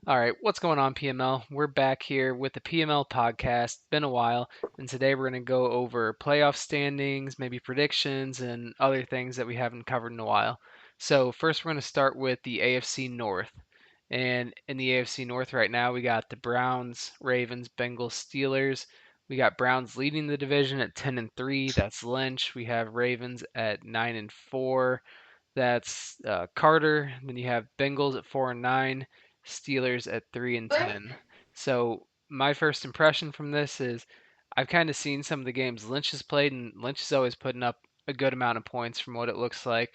All right, what's going on, PML? We're back here with the PML podcast. Been a while, and today we're going to go over playoff standings, maybe predictions, and other things that we haven't covered in a while. So, first, we're going to start with the AFC North. And in the AFC North right now, we got the Browns, Ravens, Bengals, Steelers. We got Browns leading the division at 10 and 3. That's Lynch. We have Ravens at 9 and 4. That's Carter. Then you have Bengals at 4 and 9, Steelers at 3 and 10. So my first impression from this is I've kind of seen some of the games Lynch has played, and Lynch is always putting up a good amount of points from what it looks like.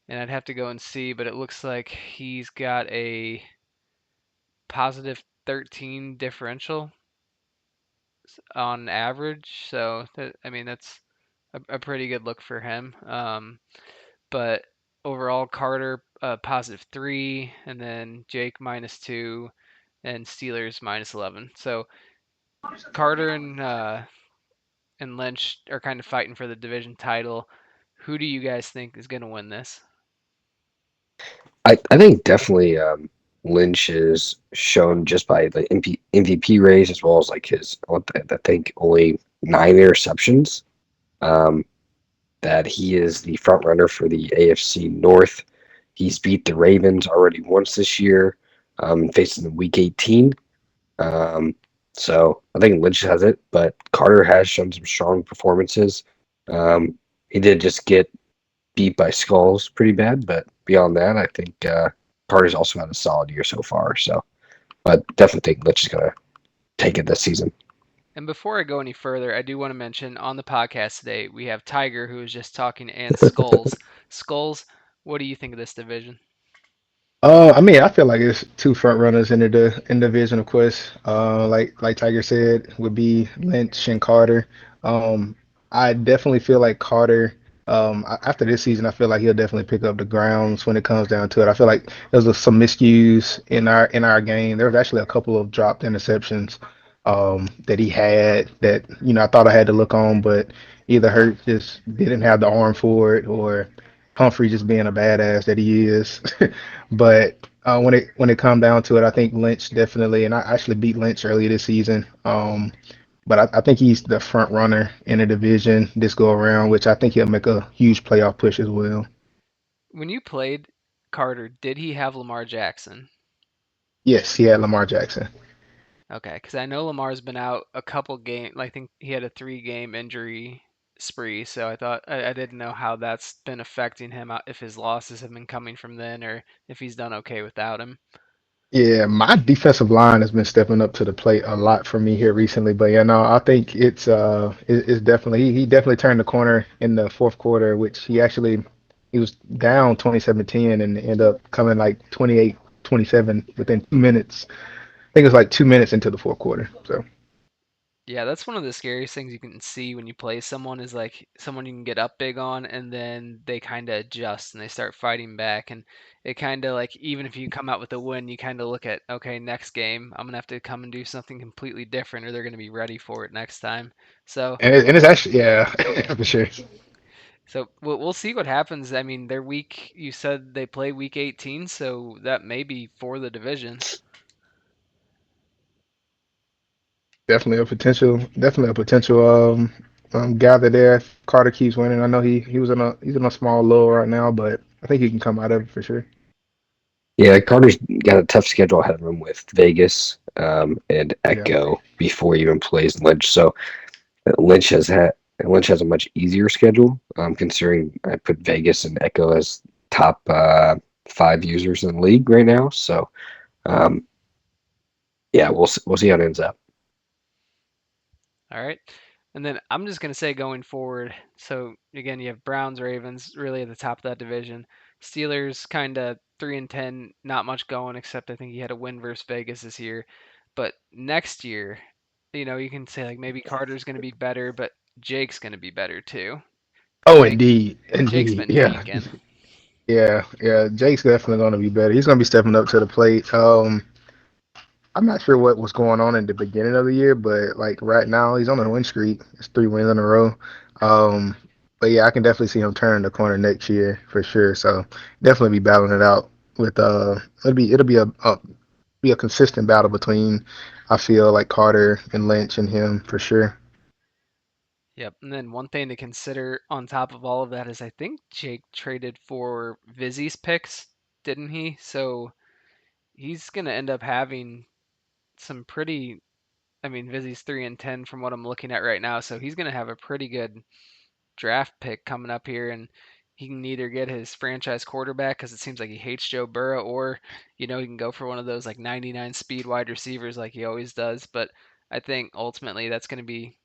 And I'd have to go and see, but it looks like he's got a positive 13 differential on average. So I mean that's a pretty good look for him. But overall, Carter positive 3, and then Jake -2, and Steelers -11. So Carter and Lynch are kind of fighting for the division title. Who do you guys think is going to win this? I think definitely Lynch is shown just by the MVP race as well as like his I think only 9 interceptions. Um, that he is the front runner for the AFC North. He's beat the Ravens already once this year, facing the Week 18. Um, so I think Lynch has it, but Carter has shown some strong performances. Um, he did just get beat by Skulls pretty bad, but beyond that, I think Carter's also had a solid year so far. So, but definitely think Lynch is gonna take it this season. And before I go any further, I do want to mention on the podcast today we have Tiger who was just talking and Skulls. Skulls, what do you think of this division? I mean, I feel like it's two front runners in the division, of course. Like Tiger said, would be Lynch and Carter. Um, I definitely feel like Carter. After this season, I feel like he'll definitely pick up the grounds when it comes down to it. I feel like some miscues in our game. There was actually a couple of dropped interceptions that he had that I thought I had to look on, but either Hurt just didn't have the arm for it, or Humphrey just being a badass that he is. But when it come down to it, I think Lynch definitely, and I actually beat Lynch earlier this season. But I think he's the front runner in the division this go around, which I think he'll make a huge playoff push as well. When you played Carter, did he have Lamar Jackson? Yes, he had Lamar Jackson. Okay, because I know Lamar's been out a couple game. I think he had a 3 game injury spree, so I didn't know how that's been affecting him. If his losses have been coming from then, or if he's done okay without him. Yeah, my defensive line has been stepping up to the plate a lot for me here recently. But yeah, no, I think it's definitely he definitely turned the corner in the fourth quarter, which he was down 27-10 and ended up coming like 28-27 within 2 minutes. I think it was like 2 minutes into the fourth quarter. So Yeah, that's one of the scariest things you can see when you play someone is like someone you can get up big on and then they kind of adjust and they start fighting back and it kind of like even if you come out with a win, you kind of look at okay, next game I'm gonna have to come and do something completely different or they're gonna be ready for it next time. So and it's actually yeah for sure. we'll see what happens. I mean, they're week. You said they play week 18, so that may be for the division. Definitely a potential gather there. If Carter keeps winning. I know he's in a small low right now, but I think he can come out of it for sure. Yeah, Carter's got a tough schedule ahead of him with Vegas and Yeah. Echo before he even plays Lynch. So Lynch has had Lynch has a much easier schedule, considering I put Vegas and Echo as top 5 users in the league right now. So um, yeah, we'll see how it ends up. All right. And then I'm just going to say going forward. So again, you have Browns, Ravens really at the top of that division. Steelers kind of 3 and 10, not much going except I think he had a win versus Vegas this year. But next year, you can say like maybe Carter's going to be better, but Jake's going to be better too because Oh, indeed, Jake's indeed. been Yeah, geeking. yeah. Jake's definitely going to be better. He's going to be stepping up to the plate. I'm not sure what was going on in the beginning of the year, but like right now, he's on a win streak. It's 3 wins in a row. Um, but yeah, I can definitely see him turning the corner next year for sure. So definitely be battling it out with it'll be a be a consistent battle between, I feel like Carter and Lynch and him for sure. Yep. And then one thing to consider on top of all of that is I think Jake traded for Vizzy's picks, didn't he? So he's gonna end up having some pretty. I mean, Vizzy's 3-10 from what I'm looking at right now, so he's gonna have a pretty good draft pick coming up here, and he can either get his franchise quarterback because it seems like he hates Joe Burrow, or he can go for one of those like 99 speed wide receivers like he always does. But I think ultimately that's going to be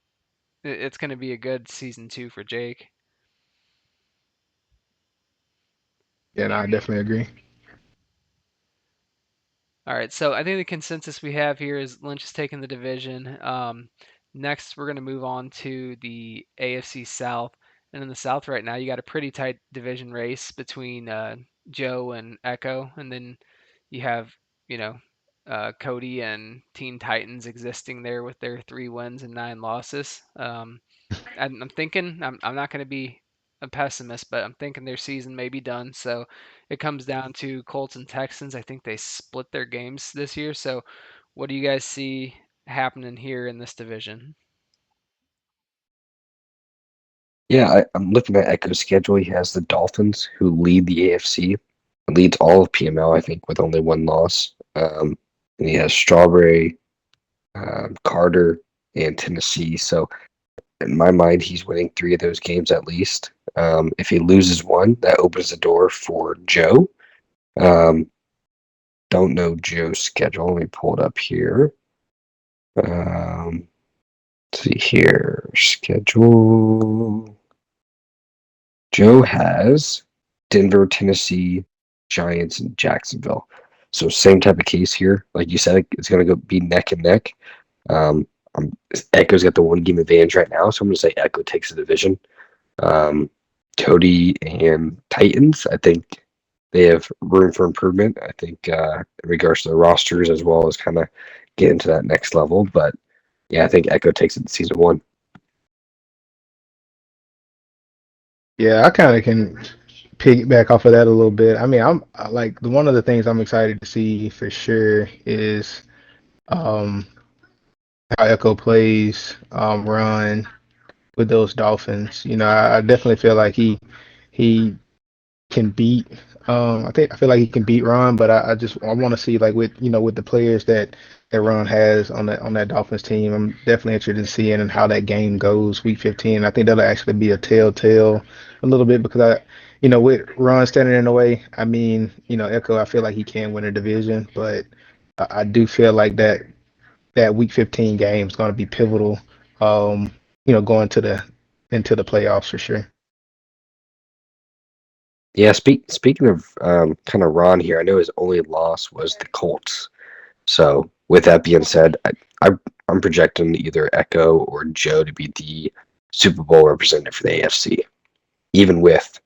it's going to be a good season two for Jake. Yeah, no, I definitely agree. All right, so I think the consensus we have here is Lynch is taking the division. Next, we're going to move on to the AFC South. And in the South right now, you got a pretty tight division race between Joe and Echo. And then you have, you know, Cody and Teen Titans existing there with their 3 wins and 9 losses. I'm thinking I'm not going to be a pessimist, but I'm thinking their season may be done. So it comes down to Colts and Texans. I think they split their games this year. So what do you guys see happening here in this division? Yeah, I'm looking at Echo's schedule. He has the Dolphins, who lead the AFC, leads all of PML, I think, with only one loss. And he has Strawberry, Carter, and Tennessee. So in my mind, he's winning 3 of those games at least. If he loses one, that opens the door for Joe. Um, don't know Joe's schedule. Let me pull it up here. Let's see here. Schedule. Joe has Denver, Tennessee, Giants, and Jacksonville. So same type of case here. Like you said, it's going to go be neck and neck. Um, Echo's got the 1 game advantage right now, so I'm going to say Echo takes the division. Um, Cody and Titans, I think they have room for improvement. I think in regards to their rosters as well as kind of getting to that next level. But yeah, I think Echo takes it in season one. Yeah, I kind of can piggyback off of that a little bit. I mean, like one of the things I'm excited to see for sure is um, how Echo plays run with those Dolphins. I definitely feel like he can beat. I feel like he can beat Ron, but I want to see like with the players that Ron has on that Dolphins team. I'm definitely interested in seeing and how that game goes week 15. I think that'll actually be a telltale a little bit because with Ron standing in the way. I mean, Echo. I feel like he can win a division, but I do feel like that week 15 game is going to be pivotal. Um, going to the into the playoffs for sure. Yeah, speaking of kind of Ron here, I know his only loss was the Colts. So with that being said, I I'm projecting either Echo or Joe to be the Super Bowl representative for the AFC, even with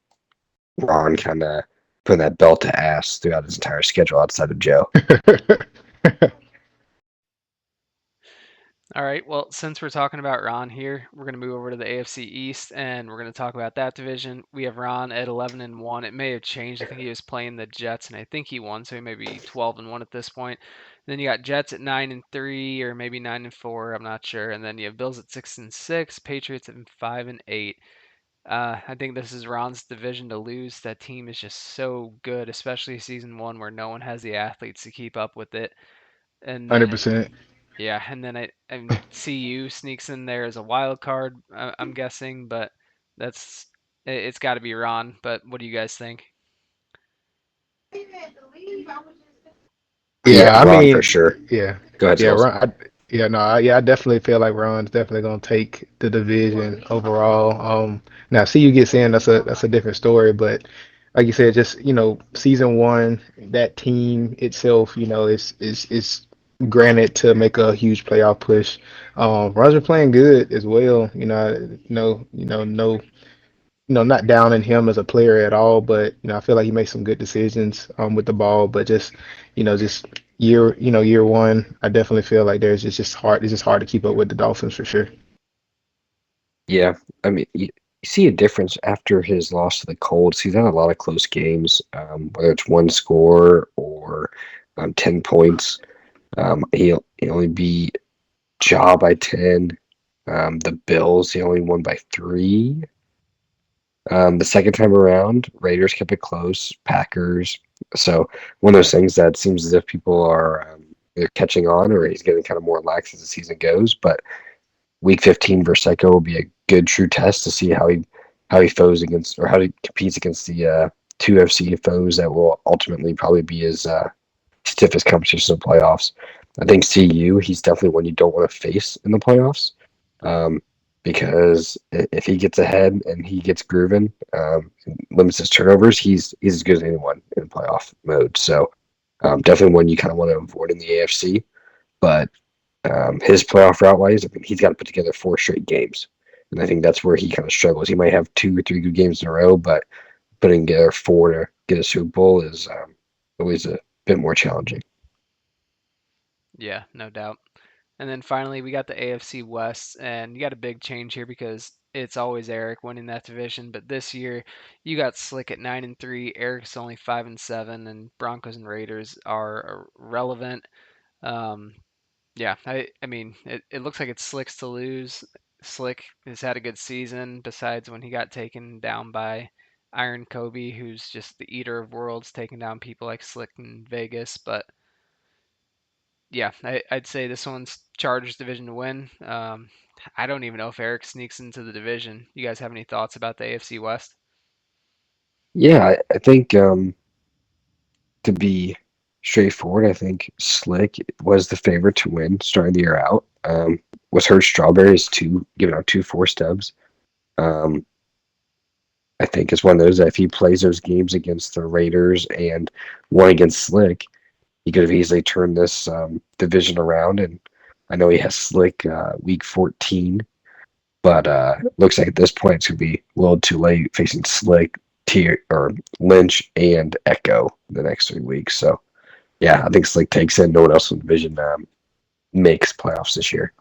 Ron kind of putting that belt to ass throughout his entire schedule outside of Joe. All right, well, since we're talking about Ron here, we're going to move over to the AFC East and we're going to talk about that division. We have Ron at 11-1. It may have changed. I think he was playing the Jets and I think he won, so he may be 12-1 at this point. Then you got Jets at 9-3 or maybe 9-4, I'm not sure. And then you have Bills at 6-6, Patriots at 5-8. I think this is Ron's division to lose. That team is just so good, especially season one where no one has the athletes to keep up with it. And then 100%. yeah, and then and CU sneaks in there as a wild card, I'm guessing, but that's it's got to be Ron. But what do you guys think? Yeah, Yeah, I Ron for mean, sure. yeah, Go ahead, yeah, Skulls. Yeah, no, I definitely feel like Ron's definitely gonna take the division overall. Now CU gets in, that's a different story, but like you said, just season one, that team itself, is granted to make a huge playoff push. Ron's been playing good as well. No, not downing him as a player at all, but I feel like he makes some good decisions with the ball. But just year one, I definitely feel like it's just hard. It's just hard to keep up with the Dolphins for sure. Yeah, I mean, you see a difference after his loss to the Colts. He's had a lot of close games, whether it's one score or 10 points. He only beat Ja by 10. The Bills, he only won by 3. The second time around, Raiders kept it close. Packers. So one of those things that seems as if people are either catching on or he's getting kind of more lax as the season goes. But Week 15 versus Psycho will be a good true test to see how he foes against or how he competes against the two FC foes that will ultimately probably be his stiffest competition in the playoffs. I think CU, he's definitely one you don't want to face in the playoffs. Um, because if he gets ahead and he gets grooving, limits his turnovers, he's as good as anyone in playoff mode. So definitely one you kind of want to avoid in the AFC. But his playoff route wise, I mean, he's got to put together 4 straight games, and I think that's where he kind of struggles. He might have 2 or 3 good games in a row, but putting together 4 to get a Super Bowl is always a bit more challenging. Yeah, no doubt. And then finally, we got the AFC West, and you got a big change here because it's always Eric winning that division. But this year, you got Slick at 9-3, Eric's only 5-7, and Broncos and Raiders are relevant. Um, yeah, I mean, it looks like it's Slick's to lose. Slick has had a good season, besides when he got taken down by Iron Kobe, who's just the eater of worlds, taking down people like Slick in Vegas. But yeah, I'd say this one's Chargers division to win. I don't even know if Eric sneaks into the division. You guys have any thoughts about the AFC West? Yeah, I think to be straightforward, I think Slick was the favorite to win starting the year out. Was hurt Strawberries two giving out 2 4 stubs. Um, I think it's one of those that if he plays those games against the Raiders and one against Slick, he could have easily turned this division around. And I know he has Slick week 14, but looks like at this point it's gonna be a little too late facing Slick, Tier or Lynch and Echo the next 3 weeks. So yeah, I think Slick takes it. No one else in the division makes playoffs this year.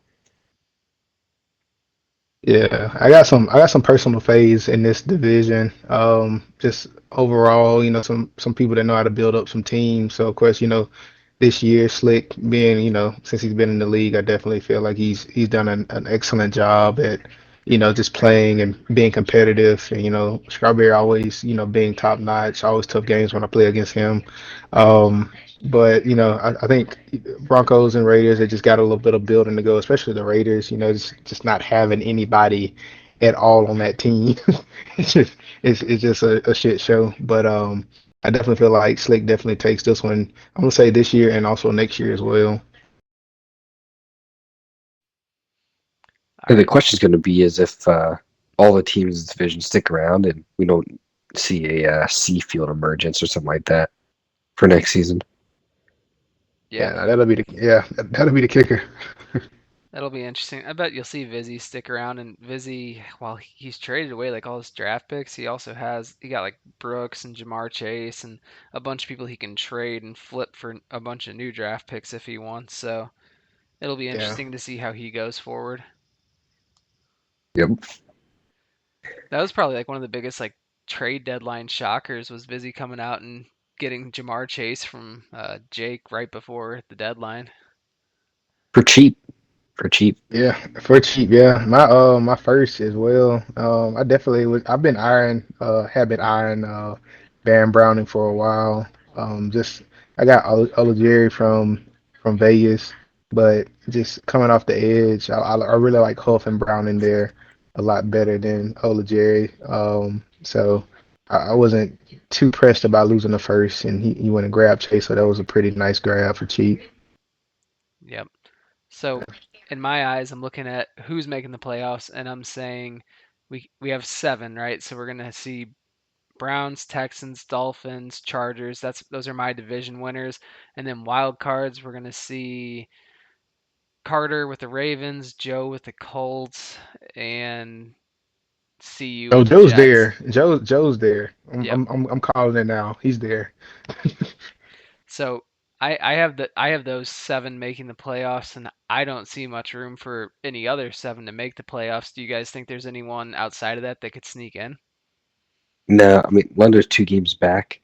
Yeah, I got some personal phase in this division. Just overall, some people that know how to build up some teams. So of course, this year Slick being, since he's been in the league, I definitely feel like he's done an excellent job at, just playing and being competitive. And Strawberry always, being top notch. Always tough games when I play against him. But I think Broncos and Raiders, they just got a little bit of building to go, especially the Raiders. Just not having anybody at all on that team. It's just a shit show. But I definitely feel like Slick definitely takes this one. I'm gonna say this year and also next year as well. All And the right. question is going to be is if all the teams in the division stick around and we don't see a C field emergence or something like that for next season. Yeah, Yeah, that'll be the kicker. that'll be interesting. I bet you'll see Vizzy stick around, and Vizzy, while he's traded away like all his draft picks, he got like Brooks and Jamar Chase and a bunch of people he can trade and flip for a bunch of new draft picks if he wants. So it'll be Yeah. interesting to see how he goes forward. Yep. That was probably like one of the biggest like trade deadline shockers was Vizzy coming out and getting Jamar Chase from Jake right before the deadline. For cheap. For cheap. Yeah, for cheap, yeah. My first as well. I definitely was have been eyeing Baron Browning for a while. Just I got Jerry from Vegas, but just coming off the edge, I really like Huff and Browning there a lot better than Jerry. So I wasn't too pressed about losing the first, and he went and grabbed Chase, so that was a pretty nice grab for cheap. Yep. So in my eyes, I'm looking at who's making the playoffs, and I'm saying we have seven, right? So we're gonna see Browns, Texans, Dolphins, Chargers. Those are my division winners. And then wild cards, we're gonna see Carter with the Ravens, Joe with the Colts, and CU Oh, with the Joe's Jets. there. Joe's there. I'm Yep. I'm I'm, I'm calling it now. He's there. So I have those seven making the playoffs, and I don't see much room for any other seven to make the playoffs. Do you guys think there's anyone outside of that could sneak in? No, I mean Lunder's 2 games back.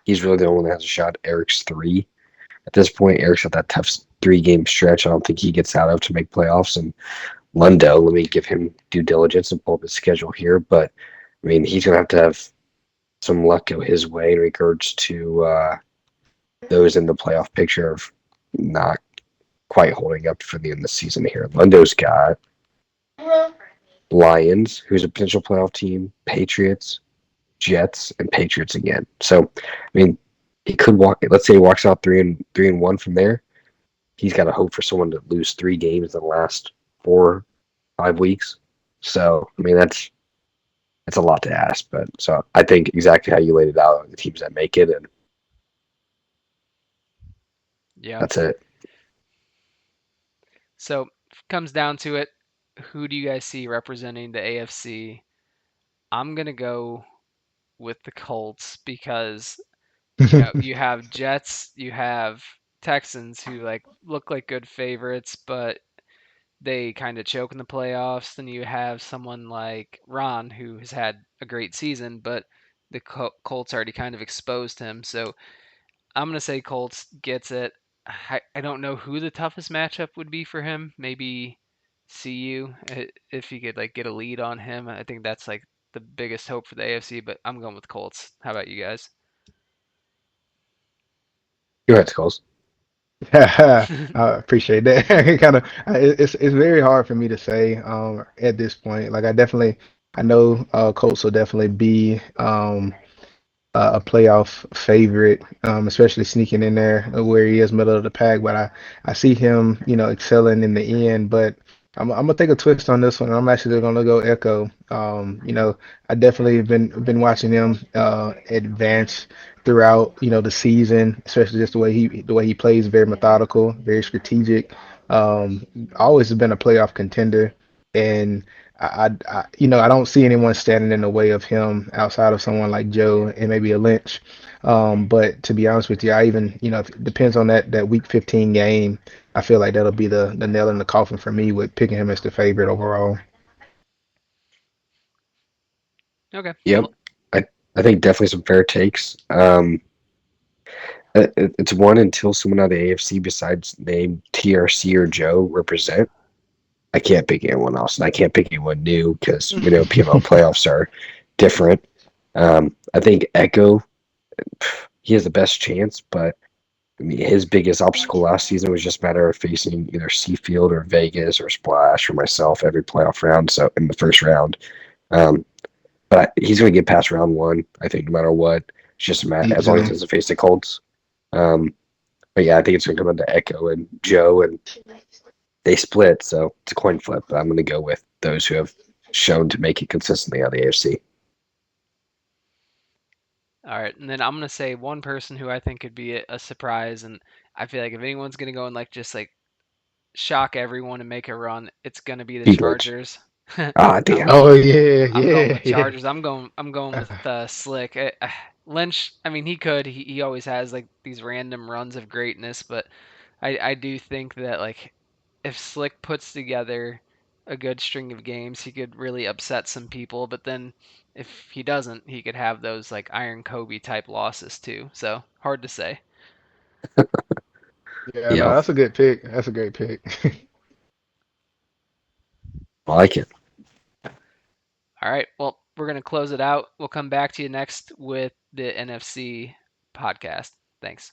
He's really the only one that has a shot. Eric's 3. at this point, Eric's got that tough 3 game stretch. I don't think he gets out of to make playoffs. And Lundo, let me give him due diligence and pull up his schedule here. But I mean, he's gonna have some luck go his way in regards to those in the playoff picture of not quite holding up for the end of the season here. Lundo's got Lions, who's a potential playoff team, Patriots, Jets, and Patriots again. So, I mean, he could walk. Let's say he walks out 3-1 from there. He's got to hope for someone to lose 3 games in the last 4, 5 weeks. So, I mean, that's a lot to ask. But so I think exactly how you laid it out, the teams that make it, and Yeah. that's it. So comes down to it, who do you guys see representing the AFC? I'm gonna go with the Colts because you have Jets, you have Texans who like look like good favorites, but they kind of choke in the playoffs. Then you have someone like Ron who has had a great season, but the Colts already kind of exposed him. So I'm gonna say Colts gets it. I don't know who the toughest matchup would be for him. Maybe CU if he could like get a lead on him. I think that's like the biggest hope for the AFC. But I'm going with Colts. How about you guys? Go ahead, Skulls. I appreciate that. Kind of, it's very hard for me to say at this point. Like I know Colts will definitely be a playoff favorite, especially sneaking in there where he is middle of the pack. But I see him, excelling in the end. But I'm gonna take a twist on this one. I'm actually gonna go Echo. I definitely have been watching him advance throughout, the season, especially just the way he plays, very methodical, very strategic. Always been a playoff contender, and I don't see anyone standing in the way of him outside of someone like Joe and maybe a Lynch. But to be honest with you, I even, if it depends on that week 15 game, I feel like that'll be the nail in the coffin for me with picking him as the favorite overall. Okay. Yep, Well, I I think definitely some fair takes. It's one until someone out of the AFC besides name TRC or Joe represent. I can't pick anyone else, and I can't pick anyone new because we know PML playoffs are different. I think Echo, he has the best chance, but I mean, his biggest obstacle last season was just a matter of facing either Seafield or Vegas or Splash or myself every playoff round. So in the first round, um, but he's going to get past round one. I think no matter what, it's just a matter as long as he Easily. doesn't face the Colts. Um, but yeah, I think it's going to come down to Echo and Joe, and they split, so it's a coin flip. But I'm going to go with those who have shown to make it consistently out of the AFC. all right. And then I'm gonna say one person who I think could be a surprise, and I feel like if anyone's gonna go and like just like shock everyone and make a run, it's gonna be the Glitch. Chargers. Ah, I'm damn. Oh yeah, I'm going yeah, with yeah. Chargers. I'm going with Slick. Lynch. I mean, he could. He always has like these random runs of greatness, but I do think that like if Slick puts together a good string of games, he could really upset some people. But then if he doesn't, he could have those like Iron Kobe type losses too. So hard to say. Yeah, no, Yeah, that's a good pick. That's a great pick. I like it. All right. Well, we're gonna close it out. We'll come back to you next with the NFC podcast. Thanks.